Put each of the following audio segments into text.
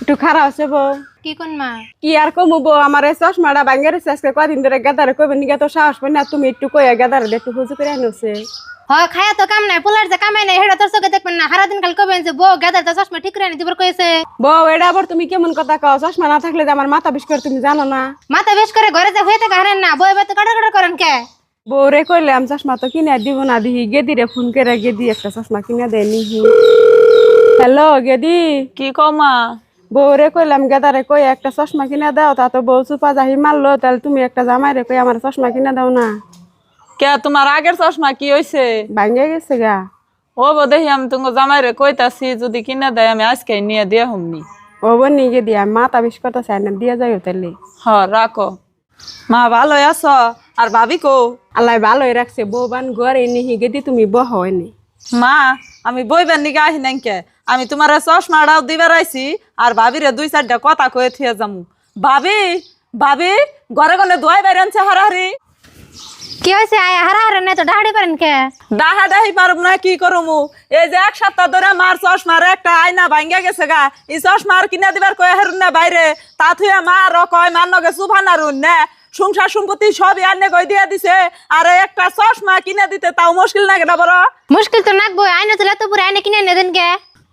একটু খারাপ আছে বউ। কি কোন মা? কি আর কমু বউ, আমার এই চশমাটা ভাঙ্গে রেছে আজকে কদিন ধরে। গেদারে কইবেন নিকে তো সাহস পাই না, তুমি একটু কইয়া গেদারে একটু হুজু করে আনছে। খায়া তো কাম নাই, পোলার যে কামাই নাই হেডা তোর চোখে দেখবেন না। সারাদিন কাল কবেন যে বউ গাদার তো চশমা ঠিক করে আনি দিবার কইছে। বউ এটা আবার তুমি কেমন কথা কও? চশমা না থাকলে যে আমার মাথা বিষ করে তুমি জানো না? মাথা বেশ করে ঘরে যে হয়ে থাকে হারেন না, বউ এবার তো কাটা করেন কে? বউ রে কইলাম চশমা তো কিনে দিব না, দিহি গেদি রে ফোন করে গেদি একটা চশমা কিনে দেয় নিহি। হ্যালো গেদি। কি কমা? বউ রে কইলাম গেদারে কই একটা চশমা কিনে দাও, তা তো বউ চুপা যাহি মারলো। তাহলে তুমি একটা জামাই রে কই আমার চশমা কিনে দাও না। কে তোমার আগের চশমা কি হইছে? ভাঙ্গে গেছে গা। ও দেখি আমি তোমার জামাই রে কইতাছি যদি কিনা দেয় আমি আজকে নিয়ে দিয়ে হুমনি। ও বনি গেদি আমি মাথা বিষ করতে চাই না, দিয়ে যাই তাহলে। রাখো। মা ভালো আছো? আর ভাবি কো? আল্লাহ ভালোই রাখছে। বউ বান ঘরে নিহি গেদি তুমি বহ হয়নি। মা আমি বইবার নিকে আহি নাইকে, আমি তোমার চশমাটাও দিবার আইছি আর ভাবিরে 2-4টা কথা কয়ে থিয়ে যামু। ভাবি ভাবি ঘরে গনে দোয়াই বাইরে আনছে হারাহারি। কি হয়েছে? আয় হারা হারা নাই তো ডাহাড়ি পারেন কে? ডাহা ডাহি পারব না, কি করমু? এই যে 1 সপ্তাহ ধরে মার চশমার একটা আয়না ভাঙ্গা গেছে গা, এই চশমা আর কিনা দিবার কয়ে হেরুন না বাইরে। তা থুয়ে মা আর কয় মান নগে সুফানা রুন না, সংসার সম্পত্তি সবই আনে কই দিয়ে দিছে। আর একটা চশমা কিনে দিতে তাও মুশকিল না কেটা বড়? মুশকিল তো নাকবো, আইনে তো এত পুরো আইনে কিনে এনে দেন কে?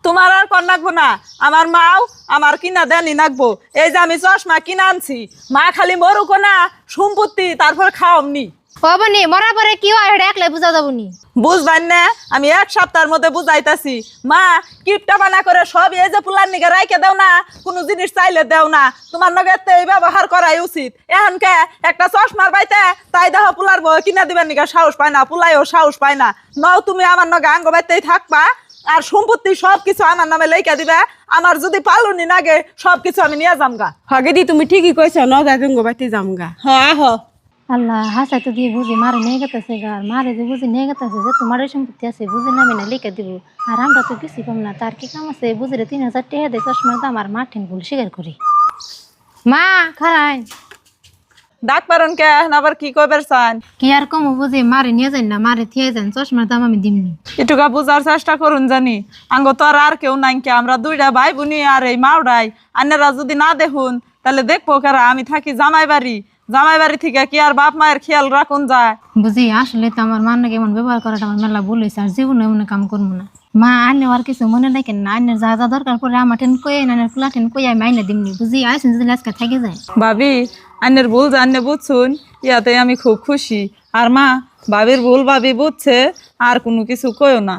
তোমার আর কর নাকবো না, আমার মাও আমার কিনা দেনি নাকবো। এই যে আমি চশমা কিনা আনছি, মা খালি মরুকো না সম্পত্তি তারপর খাওয়ামনি। বনি মরার পরে কি হয় হেডা একলাই বুঝা যাবনি। বুঝবেন না, আমি 1 সপ্তাহের মধ্যে বুঝাইতাছি। মা কিপটা বানা করে সব এই যে পুলার নিগে রাইকে দেও না, কোনো জিনিস চাইলে দেও না। তোমার নগে এই ব্যবহার করাই উচিত। এখন কে একটা চশমার বাইতে তাই দেখো পুলার বউ কিনা দিবার নিগে সাহস পায় না, পুলাইও সাহস পায় না। নও তুমি আমার নগে আঙ্গ বাইতেই থাকবা আর সম্পত্তি সবকিছু আমার নামে লেখা দিবে। আমার যদি পালুনি নাগে সবকিছু আমি নিয়ে যামগা। হগেদি তুমি ঠিকই কইছো, ন যাই তুমি বাইতে যামগা। হ্যাঁ আল্লাহ হাসাই তো দিয়ে বুঝি মারে নিয়ে গেতেছে গা। আর মারে যে বুঝি নিয়ে গেতেছে যে তোমার সম্পত্তি আছে বুঝি নামি না লিখে দিব। আর আমরা তো কিছু পাম না, তার কি কাম আছে? বুঝিরে 3000 টাকা দিয়ে চশমার দাম আর মাঠেন ভুল স্বীকার করি। মা খারাই ডাক পারন কে আবার কি কইবার চান? কি আর কম বুঝি মারে নিয়ে যান না, মারে থিয়ে যান, চশমার দাম আমি দিমনি। এটুকা বুঝার চেষ্টা করুন জানি। আঙ্গ তো আর কেউ নাই কে, আমরা 2টা ভাই বোনি আর এই মাওড়াই। আন্নারা যদি না দেখুন তাহলে দেখবো কারা? আমি থাকি জামাই বাড়ি, জামাই বাড়ি থেকে কি আর বাপ মায়ের খেয়াল রাখুন যায়? বুঝি আসলে তো আমার মান নাকি এমন ব্যবহার করাটা আমার মেলা ভুল হয়েছে। আর জীবনে এমন কাম করবো না। মা আনে আর কিছু মনে রাখেন না, আইনের যা যা দরকার পরে আমার টেন কয়ে আইনের ফুলা টেন কয়ে আমি আইনে দিমনি। বুঝি আসেন যদি আজকে থেকে যায়। ভাবি আন্নের ভুল জানলে বুঝছুন, ইয়াতে আমি খুব খুশি। আর মা ভাবির ভুল ভাবি বুঝছে, আর কোনো কিছু কইও না।